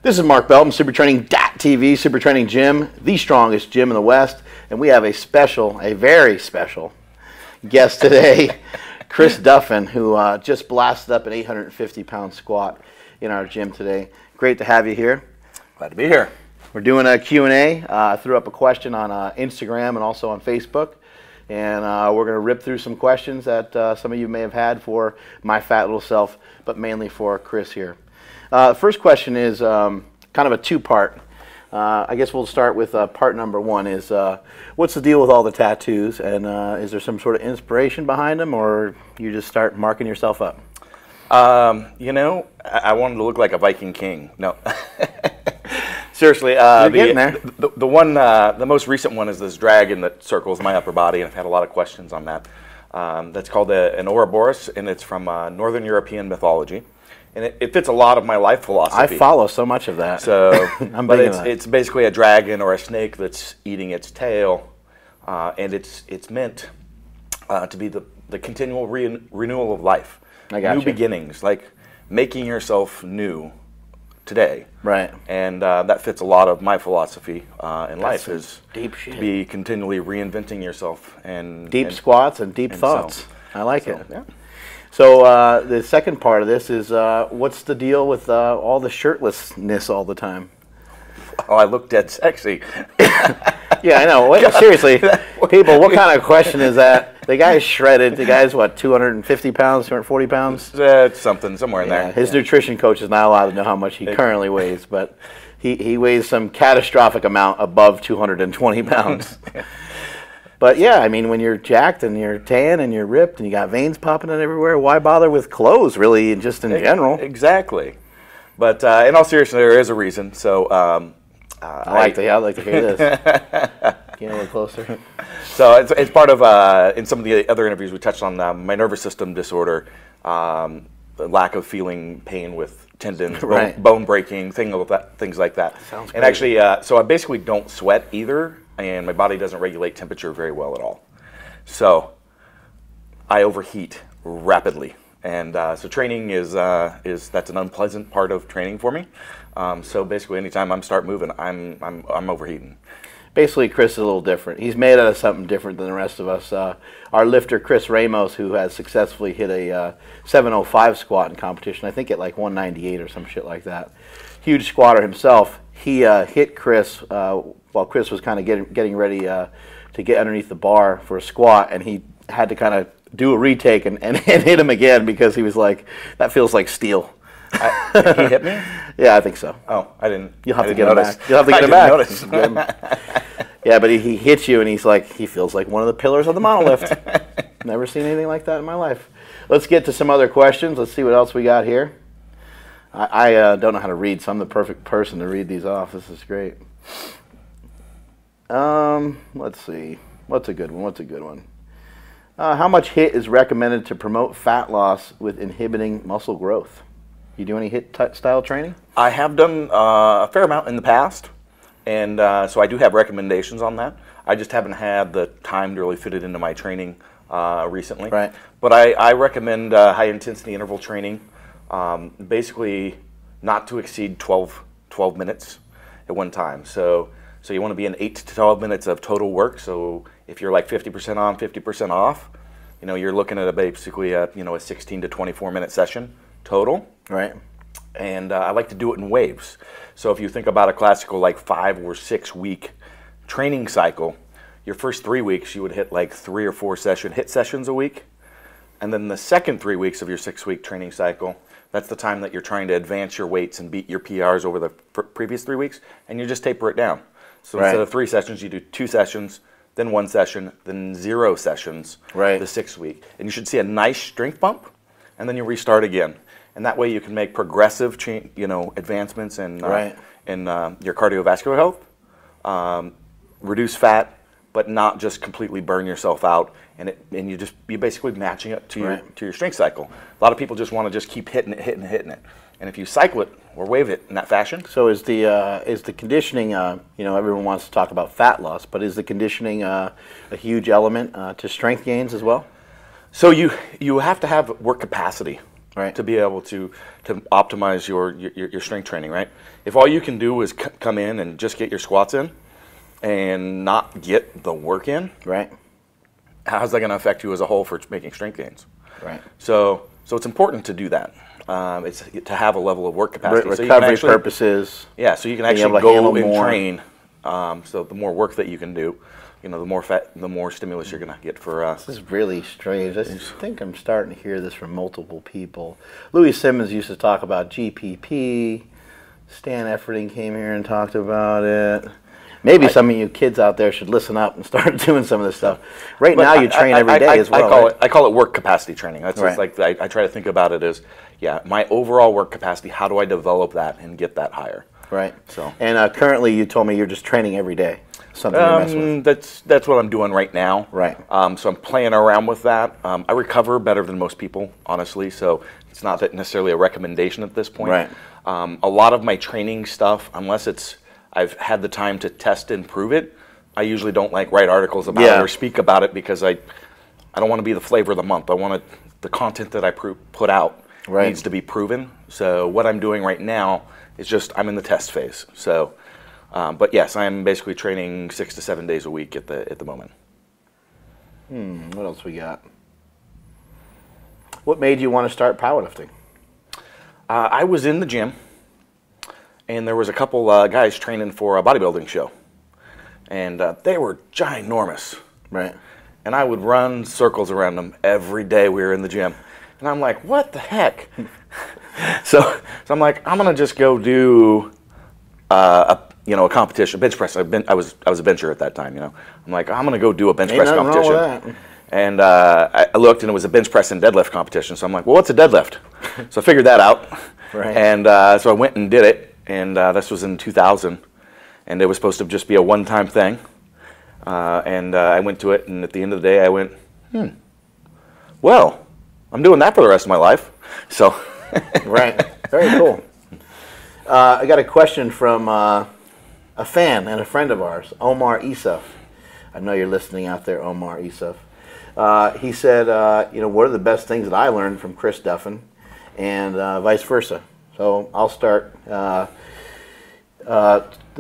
This is Mark Belton, SuperTraining.tv, Super Training Gym, the strongest gym in the West, and we have a very special guest today, Chris Duffin, who just blasted up an 850-pound squat in our gym today. Great to have you here. Glad to be here. We're doing a Q&A. I threw up a question on Instagram and also on Facebook, and we're going to rip through some questions that some of you may have had for my fat little self, but mainly for Chris here. First question is kind of a two-part. I guess we'll start with part number one is what's the deal with all the tattoos, and is there some sort of inspiration behind them, or you just start marking yourself up? You know, I wanted to look like a Viking king. No. Seriously, the most recent one is this dragon that circles my upper body, and I've had a lot of questions on that. That's called an Ouroboros, and it's from Northern European mythology. And it fits a lot of my life philosophy. I follow so much of that. So, but it's basically a dragon or a snake that's eating its tail, and it's meant to be the continual renewal of life. New beginnings, like making yourself new today. Right. And that fits a lot of my philosophy in life, is deep shit. To be continually reinventing yourself and deep squats and deep thoughts. I like it. Yeah. So the second part of this is what's the deal with all the shirtlessness all the time? Oh, I look dead sexy. Yeah, I know. Seriously, people, what kind of question is that? The guy's shredded. The guy's, what, 250 pounds, 240 pounds? It's something, somewhere in there. His nutrition coach is not allowed to know how much he currently weighs, but he weighs some catastrophic amount above 220 pounds. But yeah, I mean, when you're jacked and you're tan and you're ripped and you got veins popping out everywhere, why bother with clothes, really, just in general? Exactly. But in all seriousness, there is a reason. So I'd like to hear this. Get a little closer. So it's part of, in some of the other interviews, we touched on my nervous system disorder, the lack of feeling pain with tendons, bone breaking, things like that. Sounds and actually, so I basically don't sweat either, and my body doesn't regulate temperature very well at all. So I overheat rapidly. And so training that's an unpleasant part of training for me. So basically, anytime I start moving, I'm overheating. Basically, Chris is a little different. He's made out of something different than the rest of us. Our lifter, Chris Ramos, who has successfully hit a 705 squat in competition, I think at like 198 or some shit like that. Huge squatter himself. He hit Chris while Chris was kind of getting ready to get underneath the bar for a squat, and he had to kind of do a retake and hit him again because he was like, that feels like steel. He hit me? Yeah, I think so. Oh, I didn't. You'll have to get him back. You'll have to get him back. Yeah, but he hits you and he's like, he feels like one of the pillars of the monolift. Never seen anything like that in my life. Let's get to some other questions. Let's see what else we got here. I don't know how to read, so I'm the perfect person to read these off. This is great. Let's see. What's a good one? How much HIIT is recommended to promote fat loss with inhibiting muscle growth? You do any HIIT style training? I have done a fair amount in the past, and so I do have recommendations on that. I just haven't had the time to really fit it into my training recently. Right. But I recommend high intensity interval training, basically not to exceed 12 minutes at one time. So you want to be in 8 to 12 minutes of total work. So if you're like 50% on, 50% off, you're looking at basically a 16 to 24 minute session total. Right. And I like to do it in waves. So if you think about a classical like 5 or 6 week training cycle, your first 3 weeks you would hit like 3 or 4 HIIT sessions a week. And then the second 3 weeks of your 6-week training cycle, that's the time that you're trying to advance your weights and beat your PRs over the previous 3 weeks, and you just taper it down. So instead of 3 sessions, you do 2 sessions, then 1 session, then 0 sessions the 6th week. And you should see a nice strength bump, and then you restart again. And that way you can make progressive advancements in your cardiovascular health, reduce fat, but not just completely burn yourself out. And you're basically matching it to your strength cycle. A lot of people just want to just keep hitting it. And if you cycle it or wave it in that fashion. So is the conditioning, everyone wants to talk about fat loss, but is the conditioning a huge element to strength gains as well? So you have to have work capacity, Right. to be able to optimize your strength training, right? If all you can do is come in and just get your squats in and not get the work in, Right. how's that going to affect you as a whole for making strength gains? Right. So it's important to do that. It's to have a level of work capacity. So you can Recovery actually, purposes. yeah, so you can being able actually to handle go and more. train. So the more work that you can do, the more stimulus you're going to get for us. This is really strange. I think I'm starting to hear this from multiple people. Louis Simmons used to talk about GPP. Stan Efferding came here and talked about it. Maybe some of you kids out there should listen up and start doing some of this stuff. Right now, you train every day as well. I call it work capacity training. That's Right. just like I try to think about it as, my overall work capacity. How do I develop that and get that higher? Right. So And currently, you told me you're just training every day. Something you're messing with. That's what I'm doing right now. Right. So I'm playing around with that. I recover better than most people, honestly. So it's not that necessarily a recommendation at this point. Right. A lot of my training stuff, unless I've had the time to test and prove it, I usually don't write articles about it or speak about it because I don't want to be the flavor of the month. I want the content that I put out needs to be proven. So what I'm doing right now is just I'm in the test phase. So, but yes, I am basically training 6 to 7 days a week at the moment. What else we got? What made you want to start powerlifting? I was in the gym, and there was a couple guys training for a bodybuilding show, and they were ginormous. Right. And I would run circles around them every day we were in the gym. And I'm like, what the heck? so I'm like, I'm gonna just go do a competition, bench press. I was a bencher at that time. I'm like, I'm gonna go do a bench press competition. Wrong with that. And I looked, and it was a bench press and deadlift competition. So I'm like, well, what's a deadlift? So I figured that out. Right. And so I went and did it. And this was in 2000. And it was supposed to just be a one-time thing. And I went to it, and at the end of the day, I went, well, I'm doing that for the rest of my life. So, Right. Very cool. I got a question from a fan and a friend of ours, Omar Isuf. I know you're listening out there, Omar Isuf. He said, what are the best things that I learned from Chris Duffin, and vice versa. So I'll start. The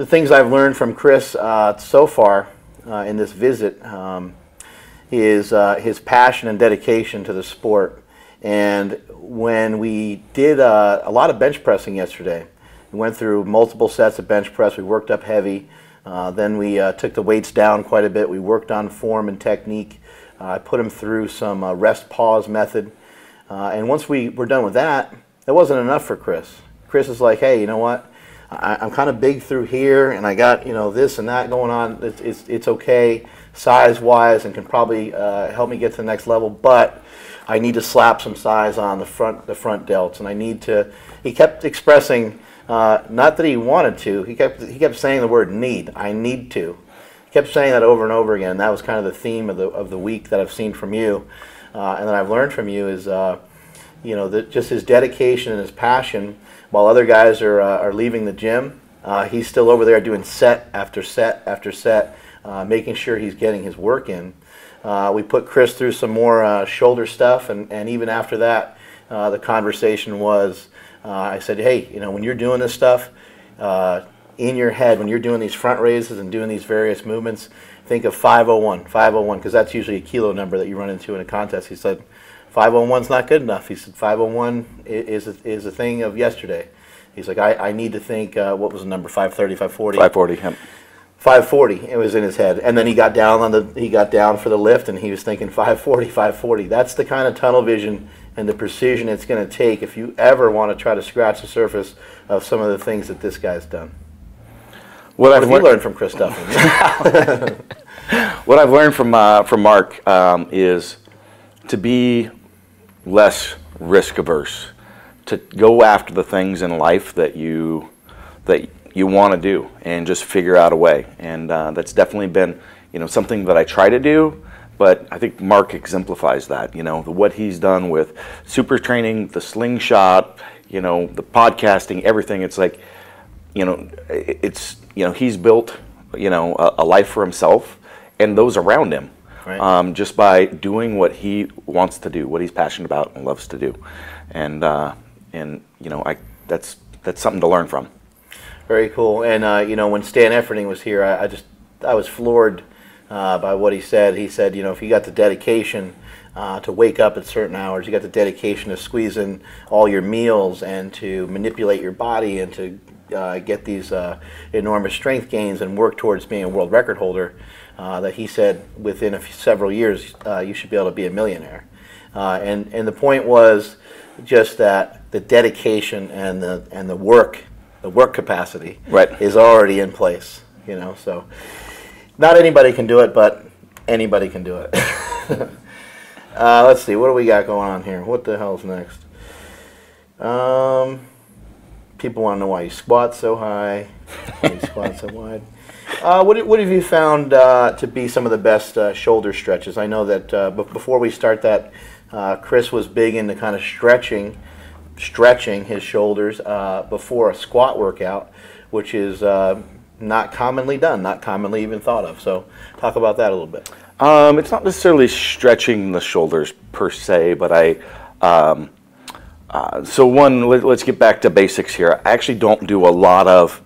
things I've learned from Chris so far in this visit is his passion and dedication to the sport. And when we did a lot of bench pressing yesterday, we went through multiple sets of bench press. We worked up heavy. Then we took the weights down quite a bit. We worked on form and technique. I put him through some rest pause method. And once we were done with that, that wasn't enough for Chris. Chris is like, hey, you know what? I'm kind of big through here, and I got this and that going on. It's okay size-wise, and can probably help me get to the next level. But I need to slap some size on the front delts, and I need to. He kept expressing, not that he wanted to. He kept saying the word need. I need to. He kept saying that over and over again. And that was kind of the theme of the week that I've seen from you, and that I've learned from you is, just his dedication and his passion. While other guys are leaving the gym, he's still over there doing set after set after set, making sure he's getting his work in. We put Chris through some more shoulder stuff, and even after that, the conversation was, I said, hey, when you're doing this stuff, in your head, when you're doing these front raises and doing these various movements, think of 501, because that's usually a kilo number that you run into in a contest. He said, 501's not good enough. He said 501 is a thing of yesterday. He's like, I need to think, what was the number, 530, 540? 540, yeah. 540, it was in his head. And then he got down for the lift, and he was thinking 540, 540. That's the kind of tunnel vision and the precision it's going to take if you ever want to try to scratch the surface of some of the things that this guy's done. What have you learned from Chris Duffin? What I've learned from Mark is to be less risk averse, to go after the things in life that you want to do, and just figure out a way. And that's definitely been something that I try to do. But I think Mark exemplifies that. What he's done with super training, the slingshot, the podcasting, everything. It's like he's built a life for himself and those around him Right. just by doing what he wants to do, what he's passionate about and loves to do, and you know, that's something to learn from. Very cool. And you know, when Stan Efferding was here, I was floored by what he said. He said, you know, if you got the dedication to wake up at certain hours, you got the dedication to squeeze in all your meals and to manipulate your body and to get these enormous strength gains and work towards being a world record holder, that he said within several years you should be able to be a millionaire. And the point was just that the dedication and the work capacity Right. is already in place. You know, so not anybody can do it, but anybody can do it. Let's see, what do we got going on here? What the hell's next? People want to know why you squat so high, why you squat so wide. What have you found to be some of the best shoulder stretches? I know that before we start that, Chris was big into kind of stretching his shoulders before a squat workout, which is not commonly done, not commonly even thought of. So talk about that a little bit. It's not necessarily stretching the shoulders per se, but let's get back to basics here. I actually don't do a lot of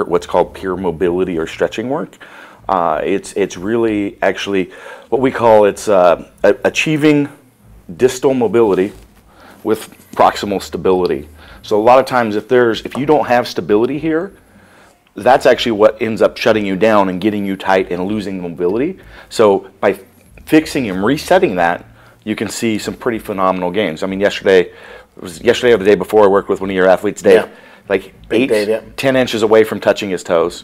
what's called pure mobility or stretching work. It's really actually what we call achieving distal mobility with proximal stability. So a lot of times if you don't have stability here, that's actually what ends up shutting you down and getting you tight and losing mobility. So by fixing and resetting that, you can see some pretty phenomenal gains. I mean, yesterday or the day before, I worked with one of your athletes, Dave, like Big Dave, yeah. 10 inches away from touching his toes.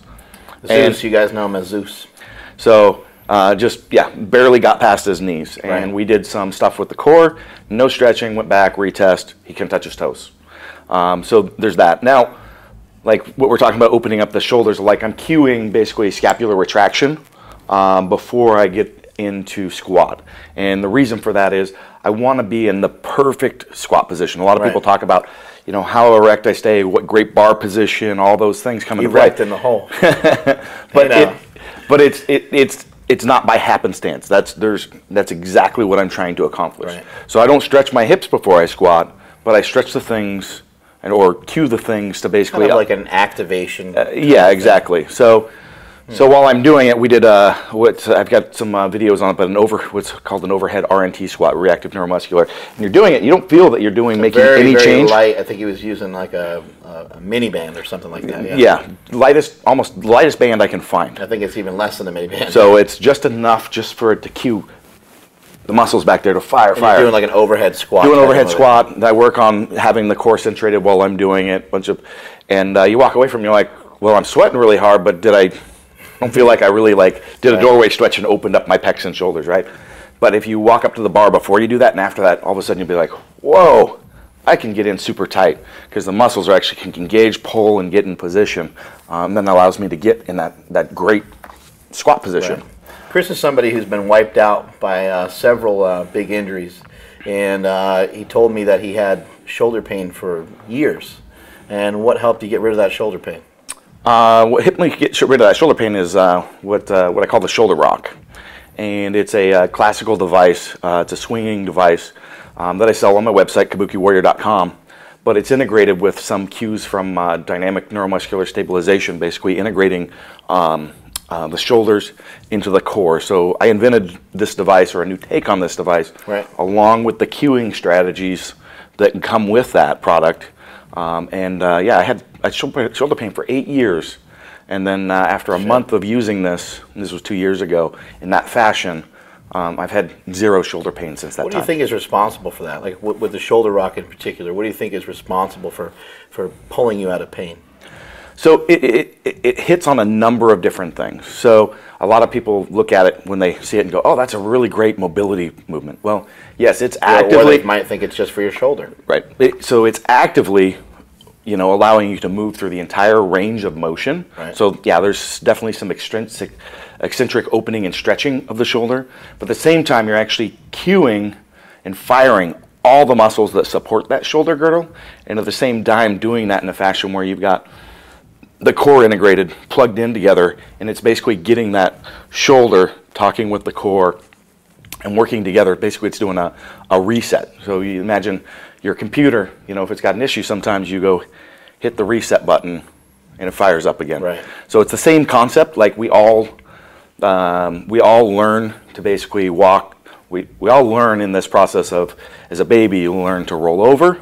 Zeus, you guys know him as Zeus. So barely got past his knees. And we did some stuff with the core, no stretching, went back, retest, he can touch his toes. So there's that. Now, like what we're talking about, opening up the shoulders, like I'm cueing basically scapular retraction before I get into squat. And the reason for that is I want to be in the perfect squat position. A lot of people talk about, you know, how erect I stay, what great bar position, all those things come into play. Erect in the hole. But it's not by happenstance. That's exactly what I'm trying to accomplish. Right. So I don't stretch my hips before I squat, but I stretch the things or cue the things to basically kind of like an activation. Yeah, exactly. So while I'm doing it, we did I've got some videos on it, but what's called an overhead RNT squat, reactive neuromuscular. And you're doing it, you don't feel that you're making any change. Light. I think he was using like a mini band or something like that. Yeah, almost lightest band I can find. I think it's even less than a mini band. So it's just enough just for it to cue the muscles back there to fire. You're doing like an overhead squat. Do an overhead squat. I work on having the core centrated while I'm doing it. And you walk away from it, you're like, well, I'm sweating really hard, but I don't feel like I really did a doorway stretch and opened up my pecs and shoulders, right? But if you walk up to the bar before you do that, and after that, all of a sudden you'll be like, whoa, I can get in super tight because the muscles can engage, pull, and get in position. Then that allows me to get in that great squat position. Right. Chris is somebody who's been wiped out by several big injuries, and he told me that he had shoulder pain for years. And what helped you get rid of that shoulder pain? What helped me get rid of that shoulder pain is what I call the shoulder rock. And it's a classical device. It's a swinging device that I sell on my website, kabukiwarrior.com. But it's integrated with some cues from dynamic neuromuscular stabilization, basically integrating the shoulders into the core. So I invented this device, or a new take on this device, along with the cueing strategies that come with that product. I had shoulder pain for 8 years. And then after a month of using this was 2 years ago, in that fashion, I've had zero shoulder pain since that time. What do you think is responsible for that? Like with the shoulder rock in particular, what do you think is responsible for pulling you out of pain? So it hits on a number of different things. So a lot of people look at it when they see it and go, oh, that's a really great mobility movement. Well, yes, it's actively... Or they might think it's just for your shoulder. Right. So it's actively, allowing you to move through the entire range of motion. Right. So yeah, there's definitely some eccentric opening and stretching of the shoulder. But at the same time, you're actually cueing and firing all the muscles that support that shoulder girdle. And at the same time, doing that in a fashion where you've got the core integrated, plugged in together, and it's basically getting that shoulder talking with the core and working together. Basically, it's doing a reset. So you imagine your computer, you know, if it's got an issue, sometimes you go hit the reset button and it fires up again. Right. So it's the same concept. Like we all learn to basically walk. We all learn in this process of, as a baby, you learn to roll over,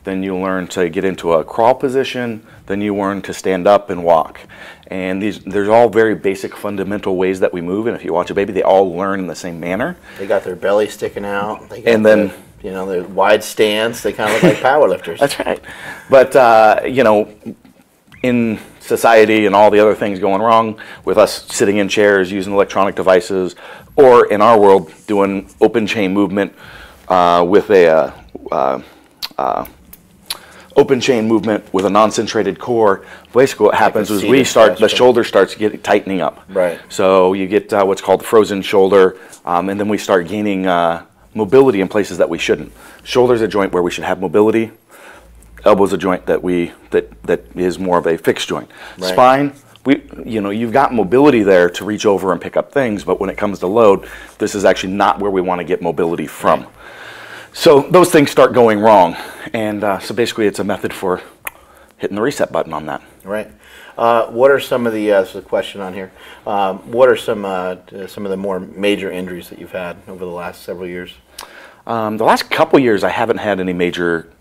then you learn to get into a crawl position, then you learn to stand up and walk. And there's all very basic fundamental ways that we move, and if you watch a baby, they all learn in the same manner. They got their belly sticking out. They got and then, you know, their wide stance. They kind of look like powerlifters. That's right. But, you know, in society and all the other things going wrong with us sitting in chairs, using electronic devices, or in our world, doing open chain movement with a open chain movement with a non-centrated core. Basically what happens is the shoulder starts tightening up. Right. So you get what's called the frozen shoulder, and then we start gaining mobility in places that we shouldn't. Shoulder's a joint where we should have mobility. Elbow's a joint that is more of a fixed joint. Right. Spine, you've got mobility there to reach over and pick up things, but when it comes to load, this is actually not where we want to get mobility from. Right. So those things start going wrong, and so basically it's a method for hitting the reset button on that. Right. What are some of the, there's a question on here, what are some of the more major injuries that you've had over the last several years? The last couple years I haven't had any major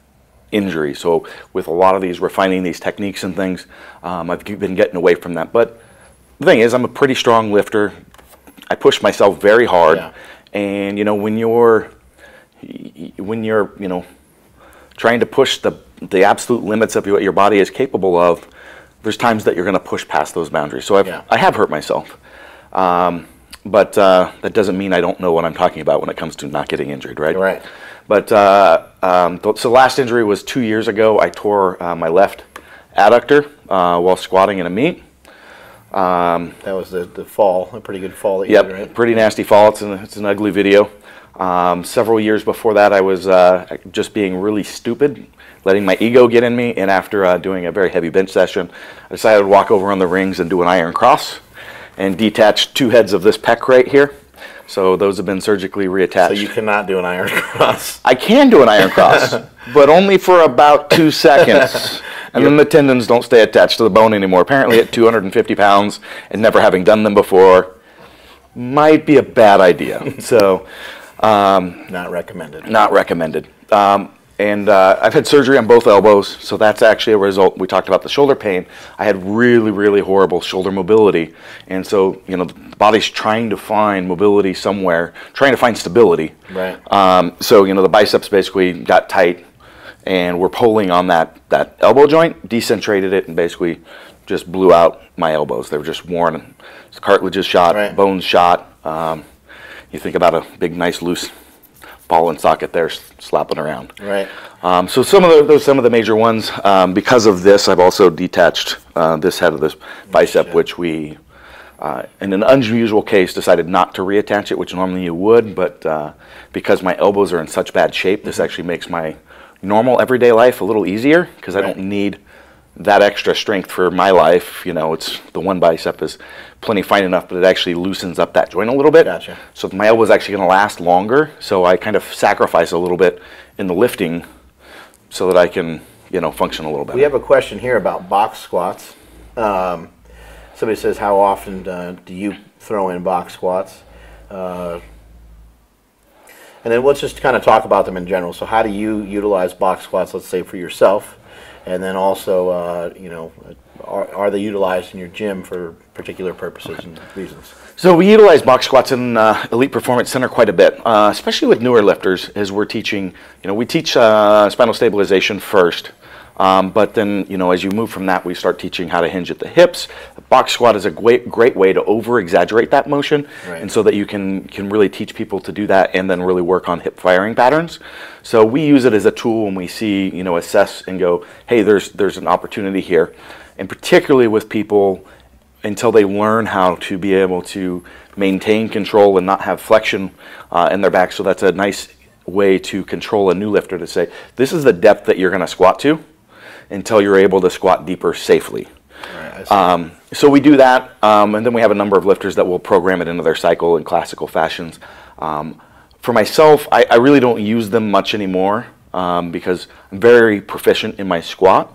injury. So with a lot of these, refining these techniques and things, I've been getting away from that. But the thing is, I'm a pretty strong lifter. I push myself very hard. Yeah. And, you know, when you're trying to push the absolute limits of what your body is capable of, there's times that you're going to push past those boundaries. So I have hurt myself. But that doesn't mean I don't know what I'm talking about when it comes to not getting injured, right? Right. But so last injury was 2 years ago. I tore my left adductor while squatting in a meet. That was the fall, a pretty good fall that you had, right? Pretty nasty fall. It's an ugly video. Several years before that, I was just being really stupid, letting my ego get in me, and after doing a very heavy bench session, I decided to walk over on the rings and do an iron cross and detach 2 heads of this pec right here. So those have been surgically reattached. So you cannot do an iron cross. I can do an iron cross, but only for about 2 seconds. And then the tendons don't stay attached to the bone anymore. Apparently at 250 pounds and never having done them before might be a bad idea. So not recommended. Not recommended. And I've had surgery on both elbows, so that's actually a result. We talked about the shoulder pain. I had really, really horrible shoulder mobility. And so, you know, the body's trying to find mobility somewhere, trying to find stability. Right. So, you know, the biceps basically got tight, and we're pulling on that elbow joint, decentrated it, and basically just blew out my elbows. They were just worn. Cartilage is shot, right. Bones shot. You think about a big, nice, loose ball and socket there slapping around. Right. So some of the major ones. Because of this, I've also detached this head of this bicep, which we, in an unusual case, decided not to reattach it, which normally you would, but because my elbows are in such bad shape, this actually makes my normal everyday life a little easier, because I don't need that extra strength for my life. You know, it's the one bicep is plenty fine enough, but it actually loosens up that joint a little bit. Gotcha. So my elbow is actually going to last longer. So I kind of sacrifice a little bit in the lifting so that I can, you know, function a little better. We have a question here about box squats. Somebody says, how often do you throw in box squats? And then let's just kind of talk about them in general. So how do you utilize box squats, let's say, for yourself? And then also, you know, are they utilized in your gym for particular purposes and reasons? So we utilize box squats in Elite Performance Center quite a bit, especially with newer lifters, as we're teaching. You know, we teach spinal stabilization first, but then, you know, as you move from that, we start teaching how to hinge at the hips. The box squat is a great way to over-exaggerate that motion, right. And so that you can really teach people to do that and then really work on hip firing patterns. So we use it as a tool when we see, you know, assess and go, hey, there's an opportunity here. And particularly with people, until they learn how to be able to maintain control and not have flexion in their back. So that's a nice way to control a new lifter, to say, this is the depth that you're going to squat to until you're able to squat deeper safely. Right, so we do that, and then we have a number of lifters that will program it into their cycle in classical fashions. For myself, I really don't use them much anymore because I'm very proficient in my squat,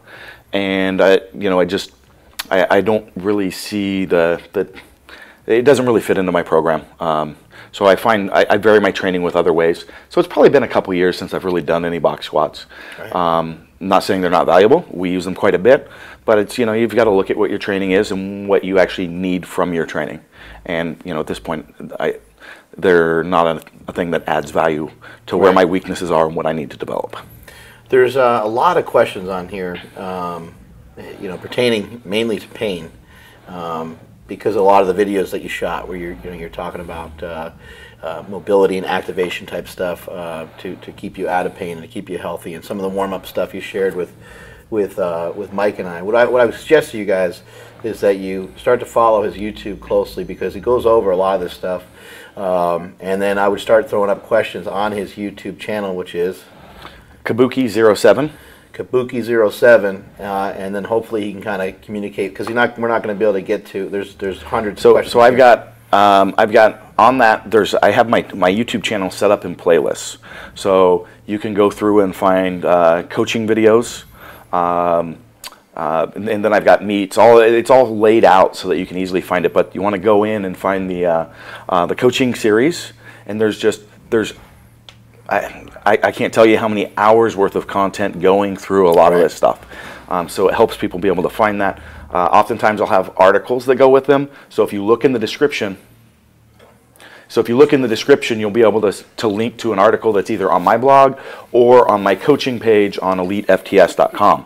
and I don't really see it doesn't really fit into my program. So I find I vary my training with other ways. So it's probably been a couple years since I've really done any box squats. Right. Not saying they're not valuable. We use them quite a bit, but it's, you've got to look at what your training is and what you actually need from your training. And at this point, they're not a thing that adds value to where my weaknesses are and what I need to develop. There's a lot of questions on here, pertaining mainly to pain, because a lot of the videos that you shot where you're talking about mobility and activation type stuff to keep you out of pain and to keep you healthy, and some of the warm-up stuff you shared with Mike and I. What I would suggest to you guys is that you start to follow his YouTube closely, because he goes over a lot of this stuff. And then I would start throwing up questions on his YouTube channel, which is Kabuki07. Kabuki07, and then hopefully he can kind of communicate, because we're not going to be able to get to. There's hundreds of questions. So I've got on that. I have my YouTube channel set up in playlists, so you can go through and find coaching videos. And then I've got me. It's all laid out so that you can easily find it. But you want to go in and find the coaching series, and I can't tell you how many hours worth of content going through a lot of this stuff. So it helps people be able to find that. Oftentimes I'll have articles that go with them. So if you look in the description. You'll be able to link to an article that's either on my blog or on my coaching page on elitefts.com,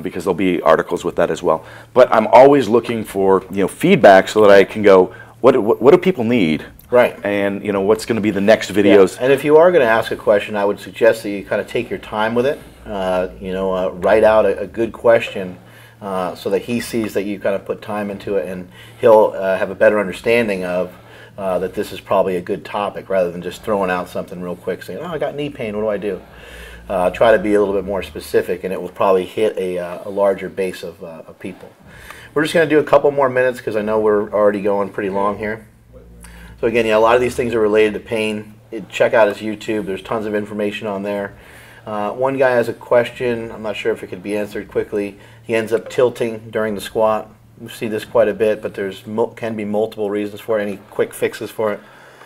because there'll be articles with that as well. But I'm always looking for feedback so that I can go, what do people need? Right. And what's going to be the next videos. Yeah. And if you are going to ask a question, I would suggest that you kind of take your time with it. Write out a good question so that he sees that you kind of put time into it, and he'll have a better understanding of that this is probably a good topic, rather than just throwing out something real quick saying, oh, I got knee pain, what do I do? Try to be a little bit more specific, and it will probably hit a larger base of people. We're just going to do a couple more minutes, because I know we're already going pretty long here. So again, a lot of these things are related to pain. Check out his YouTube. There's tons of information on there. One guy has a question. I'm not sure if it could be answered quickly. He ends up tilting during the squat. We see this quite a bit, but can be multiple reasons for it. Any quick fixes for it?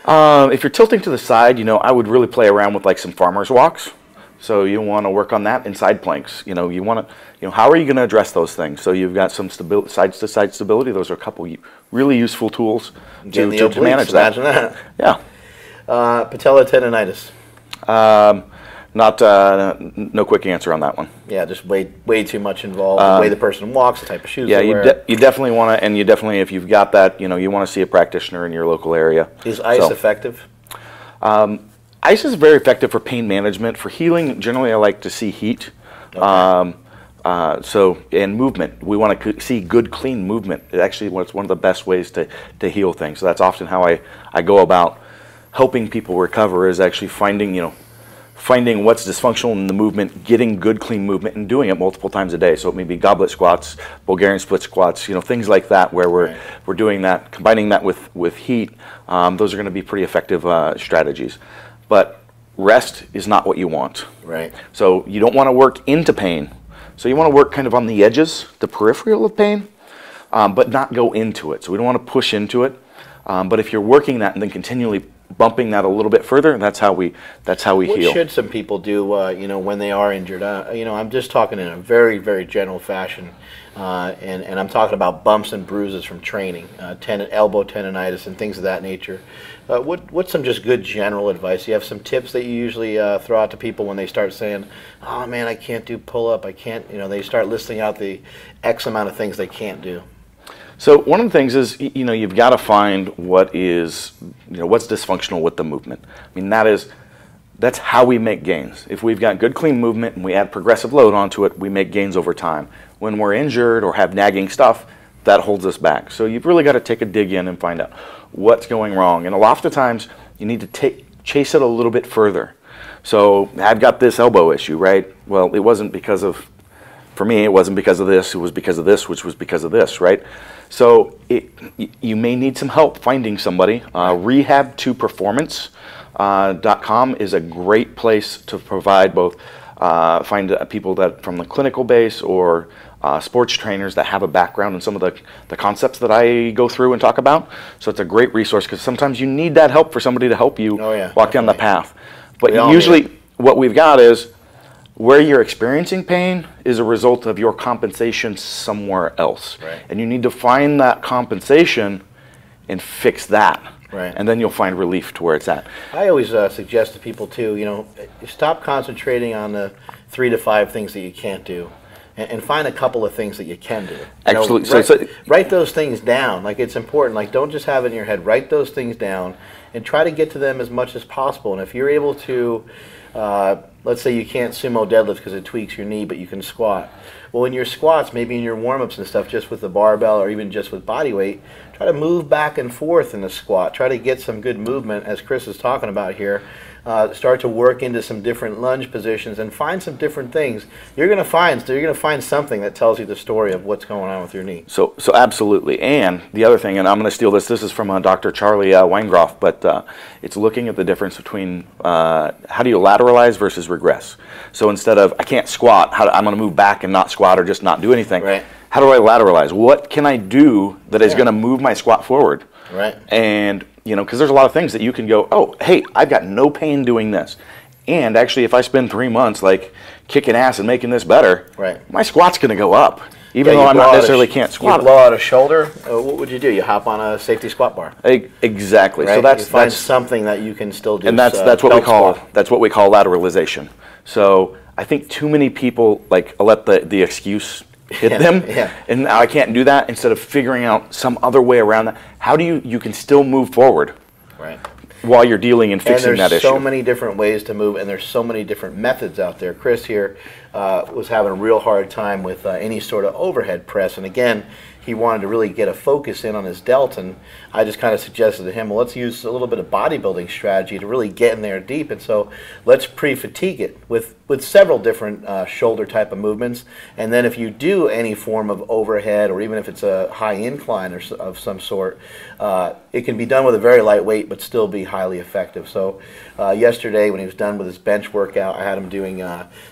If you're tilting to the side, I would really play around with like some farmer's walks. So you want to work on that, and side planks. You want to, how are you going to address those things? So you've got some side-to-side stability. Those are a couple really useful tools to manage that. Imagine that. Yeah. Patellar tendonitis. No quick answer on that one. Yeah, just way too much involved. The way the person walks, the type of shoes they wear. You definitely want to, and you definitely, if you've got that, you want to see a practitioner in your local area. Is ice effective? Ice is very effective for pain management. For healing, generally I like to see heat. Okay. And movement. We want to see good, clean movement. It actually, it's one of the best ways to heal things. So that's often how I go about helping people recover, is actually finding what's dysfunctional in the movement, getting good, clean movement, and doing it multiple times a day. So it may be goblet squats, Bulgarian split squats, things like that, where we're doing that, combining that with heat. Those are going to be pretty effective strategies. But rest is not what you want. Right. So you don't want to work into pain. So you want to work kind of on the edges, the peripheral of pain, but not go into it. So we don't want to push into it. But if you're working that and then continually bumping that a little bit further, that's how we heal. What should some people do, when they are injured? I'm just talking in a very, very general fashion, and I'm talking about bumps and bruises from training, elbow tendonitis and things of that nature. What's some just good general advice? You have some tips that you usually throw out to people when they start saying, "Oh man, I can't do pull-up. I can't." They start listing out the X amount of things they can't do. So one of the things is, you've got to find what's dysfunctional with the movement. I mean, that's how we make gains. If we've got good, clean movement and we add progressive load onto it, we make gains over time. When we're injured or have nagging stuff, that holds us back. So you've really got to take a dig in and find out what's going wrong. And a lot of the times, you need to chase it a little bit further. So I've got this elbow issue, right? Well, it wasn't because of, for me, it wasn't because of this. It was because of this, which was because of this, right? So you may need some help finding somebody. Rehab to performance Powerlifting.com is a great place to provide both, find people that from the clinical base or sports trainers that have a background in some of the concepts that I go through and talk about. So it's a great resource because sometimes you need that help for somebody to help you walk down the path. But usually what we've got is where you're experiencing pain is a result of your compensation somewhere else. Right. And you need to find that compensation and fix that. Right. And then you'll find relief to where it's at. I always suggest to people too, you know, stop concentrating on the 3 to 5 things that you can't do, and find a couple of things that you can do. Absolutely. Write those things down. Like, it's important. Like, don't just have it in your head. Write those things down and try to get to them as much as possible. And if you're able to, let's say you can't sumo deadlift because it tweaks your knee, but you can squat. Well, in your squats, maybe in your warm-ups and stuff, just with the barbell or even just with body weight, try to move back and forth in the squat. Try to get some good movement, as Chris is talking about here. Start to work into some different lunge positions and find some different things. You're going to find something that tells you the story of what's going on with your knee. So absolutely. And the other thing, and I'm going to steal this. This is from Dr. Charlie Weingroff, but it's looking at the difference between how do you lateralize versus regress. So instead of I can't squat, I'm going to move back and not squat or just not do anything. Right. How do I lateralize? What can I do that is going to move my squat forward? Right. And you know, because there's a lot of things that you can go, oh, hey, I've got no pain doing this. And actually, if I spend 3 months like kicking ass and making this better, my squat's going to go up, even though I'm not necessarily can't squat. You blow out a shoulder, what would you do? You hop on a safety squat bar. Exactly. Right? So that's something that you can still do. And that's what we call lateralization. So I think too many people like let the excuse hit them, and now I can't do that, instead of figuring out some other way around that. How do you can still move forward while you're dealing and fixing that issue? There's so many different ways to move, and there's so many different methods out there. Chris here was having a real hard time with any sort of overhead press, and again, he wanted to really get a focus in on his delt, and I just kind of suggested to him, well, let's use a little bit of bodybuilding strategy to really get in there deep, and so let's pre-fatigue it with several different shoulder type of movements, and then if you do any form of overhead, or even if it's a high incline or of some sort, it can be done with a very light weight but still be highly effective. So yesterday when he was done with his bench workout, I had him doing, he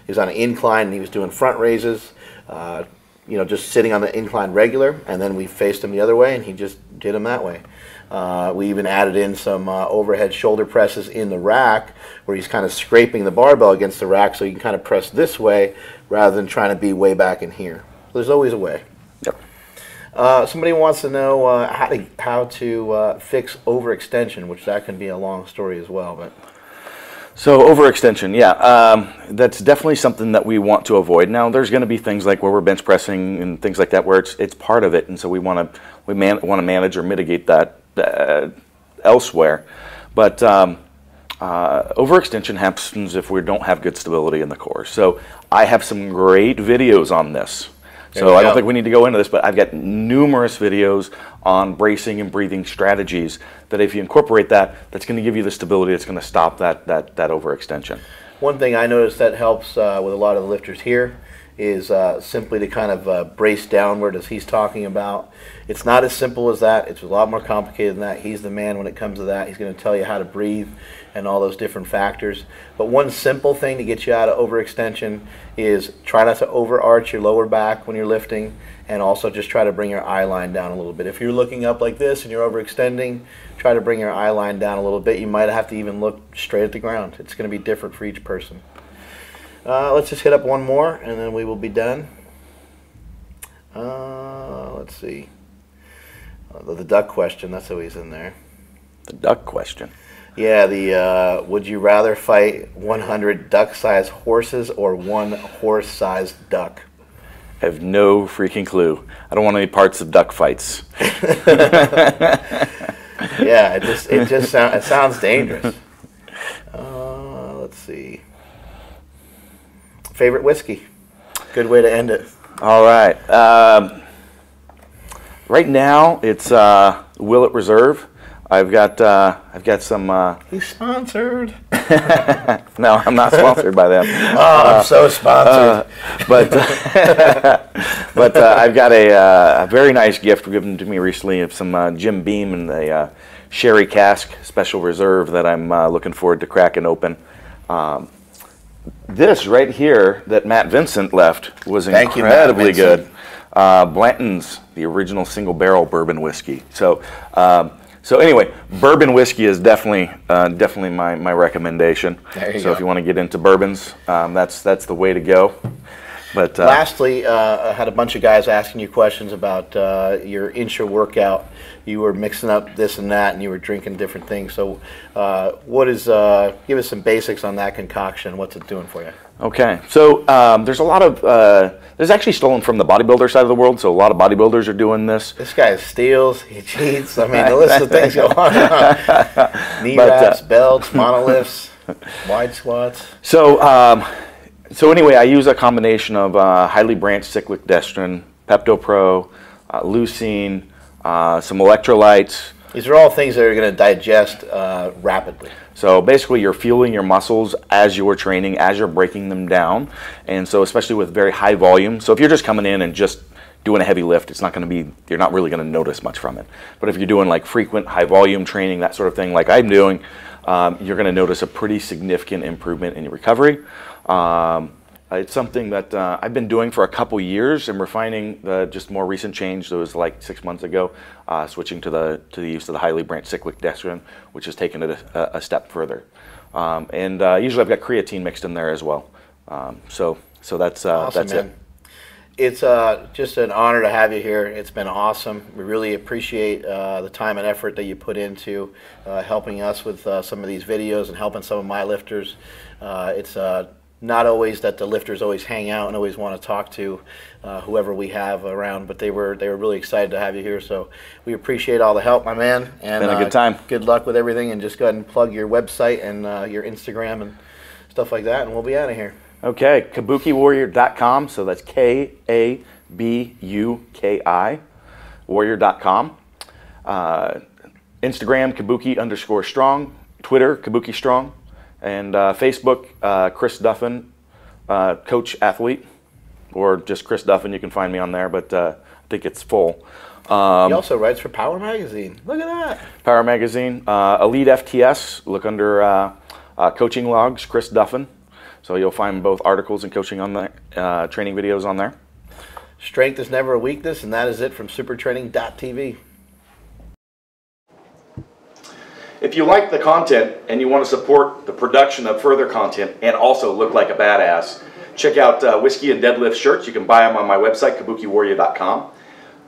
was on an incline and he was doing front raises, you know, just sitting on the incline regular, and then we faced him the other way and he just did them that way. We even added in some overhead shoulder presses in the rack where he's kind of scraping the barbell against the rack so you can kind of press this way rather than trying to be way back in here. There's always a way. Yep. Somebody wants to know how to fix overextension, which that can be a long story as well. But so overextension, that's definitely something that we want to avoid. Now, there's going to be things like where we're bench pressing and things like that where it's part of it, and so we want to manage or mitigate that elsewhere. But overextension happens if we don't have good stability in the core. So I have some great videos on this. So I don't think we need to go into this, but I've got numerous videos on bracing and breathing strategies that if you incorporate that, that's going to give you the stability that's going to stop that overextension. One thing I noticed that helps with a lot of the lifters here is simply to kind of brace downward, as he's talking about. It's not as simple as that. It's a lot more complicated than that. He's the man when it comes to that. He's going to tell you how to breathe and all those different factors. But one simple thing to get you out of overextension is try not to overarch your lower back when you're lifting, and also just try to bring your eye line down a little bit. If you're looking up like this and you're overextending, try to bring your eye line down a little bit. You might have to even look straight at the ground. It's going to be different for each person. Let's just hit up one more and then we will be done. Let's see. The duck question, that's always in there. The duck question? Yeah, the would you rather fight 100 duck-sized horses or one horse-sized duck? I have no freaking clue. I don't want any parts of duck fights. Yeah, it sounds dangerous. Let's see. Favorite whiskey? Good way to end it. All right. Right now it's Willet Reserve. I've got some. He's sponsored. No, I'm not sponsored by them. Oh, I'm so sponsored. But I've got a very nice gift given to me recently of some Jim Beam, and sherry cask, special reserve that I'm looking forward to cracking open. This right here that Matt Vincent left was incredibly good. Blanton's, the original single barrel bourbon whiskey. So anyway, bourbon whiskey is definitely my recommendation. So if you want to get into bourbons, that's the way to go. But lastly, I had a bunch of guys asking you questions about your intra-workout. You were mixing up this and that, and you were drinking different things. So give us some basics on that concoction. What's it doing for you? Okay, so there's a lot of, there's actually stolen from the bodybuilder side of the world, so a lot of bodybuilders are doing this. This guy steals, he cheats, I mean, the list of things go on and on. Knee wraps, belts, monoliths, wide squats. So anyway, I use a combination of highly branched cyclic dextrin, PeptoPro, leucine, some electrolytes. These are all things that are going to digest rapidly. So basically you're fueling your muscles as you're training, as you're breaking them down. And so especially with very high volume. So if you're just coming in and just doing a heavy lift, it's not going to be, you're not really going to notice much from it. But if you're doing like frequent high volume training, that sort of thing like I'm doing, you're going to notice a pretty significant improvement in your recovery. It's something that I've been doing for a couple years, and we're finding just more recent change. So it was like 6 months ago, switching to the use of the highly branched cyclic dextrin, which has taken it a step further. Usually I've got creatine mixed in there as well. So that's awesome, that's man. it. It's just an honor to have you here. It's been awesome. We really appreciate the time and effort that you put into helping us with some of these videos and helping some of my lifters. It's not always that the lifters always hang out and always want to talk to whoever we have around, but they were really excited to have you here. So we appreciate all the help, my man. And been a good time. Good luck with everything, and just go ahead and plug your website and your Instagram and stuff like that, and we'll be out of here. Okay, kabukiwarrior.com. So that's KABUKI warrior.com. Instagram Kabuki_strong, Twitter Kabuki strong, and Facebook Chris Duffin, coach athlete, or just Chris Duffin. You can find me on there, but I think it's full. He also writes for Power Magazine. Look at that. Power Magazine, Elite FTS. Look under coaching logs, Chris Duffin. So you'll find both articles and coaching on there, training videos on there. Strength is never a weakness, and that is it from supertraining.tv. If you like the content and you want to support the production of further content and also look like a badass, check out Whiskey and Deadlift shirts. You can buy them on my website, kabukiwarrior.com.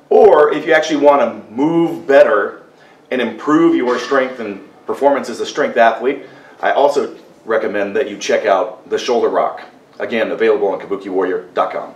Or if you actually want to move better and improve your strength and performance as a strength athlete, I also recommend that you check out the Shoulder Rock. Again, available on kabukiwarrior.com.